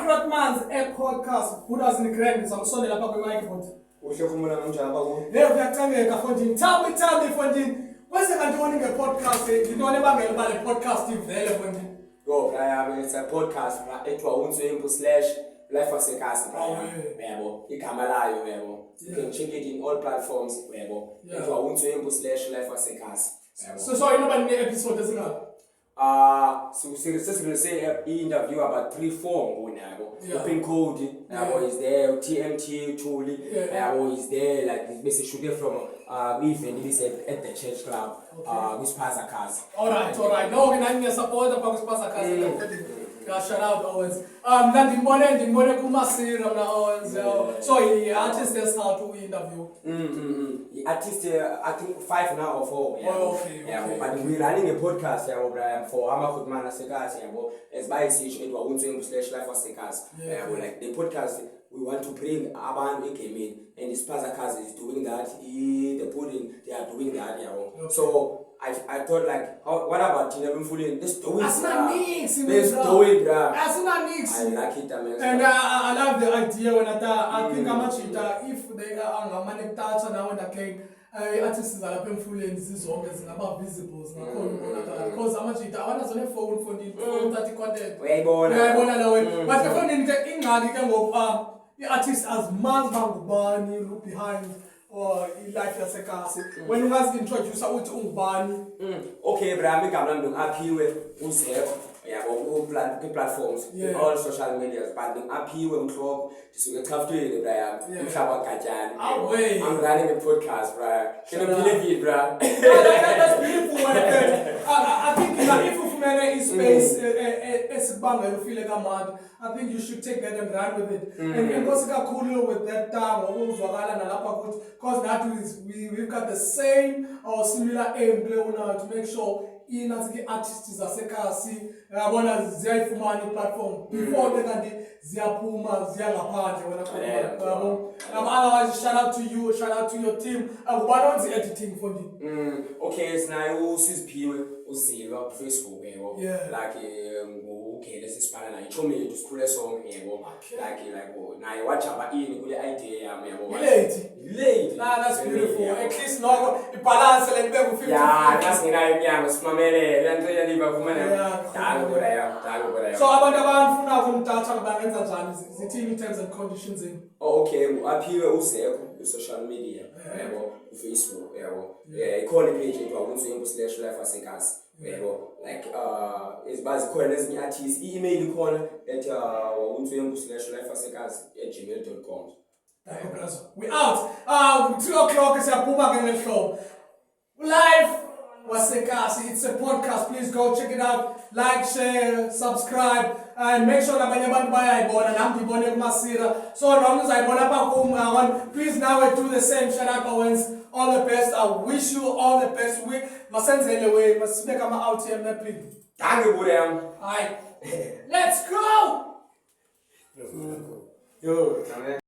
Grootmans podcast Buddha's in the grand samsonela lapha kwe-microphone. Uhle khumula kanjani lapha ku? Yebo ngiyacangeka mfondini. Tell me mfondini. Kwenze kanti wona nge-podcast ngintoni ebangela uba le podcast ivele mfondini? Yo, it's a podcast ethiwa unzwempu/Life Wasekhasi. Yebo, igama layo yebo. You can check it in all platforms yebo. Ethiwa unzwempu/Life Wasekhasi. So nobody ne-episode ezingaphi? So say interview about 3-4 ngonabo. Open code is there, TMT Chuli is there, like basically shooting from event this at the church club with Spaza Cars. Alright. No, we support about Spaza Cars. Shout out Owens. Ndibone kumasira mna Owens. So the artist has now to interview. The artist I think 5 now or 4. Okay. But we're running a podcast for Amakhutman Wasekhasi as by station it was unzwempu/Life Wasekhasi. Like the podcast we want to bring abantu came in and the Spaza Cars is doing that. The pudding they are doing that. So I thought like, what about Tina Mfuleni? Let's do it. Let's do it, bro. I like it, man. And I love the idea when I think I'm actually if they are money touch now and again, artists are Mfuleni zizonke zingaba visible because I'm actually I want to phone for the content. Uyayibona nawe. But the phone ingxaki ke ngoku artists as man bangubani look behind or Life Wasekhasi when you ask introduce uthi ungubani. Okay, bro, I'm going to aphiwe uzeko platforms all social medias but aphiwe mhloko ndisuke echaftweni bro umhlaba kaTjani. I'm running a podcast, bro. Can you believe it, bro? That's beautiful. I think if you find a space esibangela ufile kamandi, I think you should take that and run with it. And because kakhulu with that uzwakala nalapha kuthi because that is we've got the same or similar aim to make sure inathi artists zasekhasi yabona ziyayifumana iplatform before they kanti ziyaphuma ziyangaphandle wena yabo. Otherwise shout out to you, shout out to your team. Akubani onzi editing for you? Okay, sinayo usiziphiwe uzilwa Facebook yebo. Like okay, let's sipana na ichomi yethu sikhule sonke yebo. Like naye wajaba ini kule idea yami yabo. Late. That's beautiful. At least noko ibalance le libeke u50. Yeah, nasinginayo inyanga simamelele yanto yaliba kumana. Dalo. So abantu abafuna ukumdatha bangenza njani? Zithini terms and conditions in? Okay, aphiwe uzeko social media yebo, Facebook yebo. Ikhona page ethiwa unzwempu/Life Wasekhasi yebo. Like isibazi khona ezinye artists email ikhona at unzwempu/Life Wasekhasi@gmail.com. We out. 2 o'clock siyaphuma ke ngehlobo. Life Wasekhasi, it's a podcast. Please go check it out. Like, share, subscribe, and make sure abanye abantu bayayibona nami ngibone kumasira. So noma uzayibona apha kumngakon. Please now do the same. Shout out Owens. All the best. I wish you all the best week. Masenzele way, masibeka ama out here mapping. Danke Bruder. Hi. Let's go. Yo,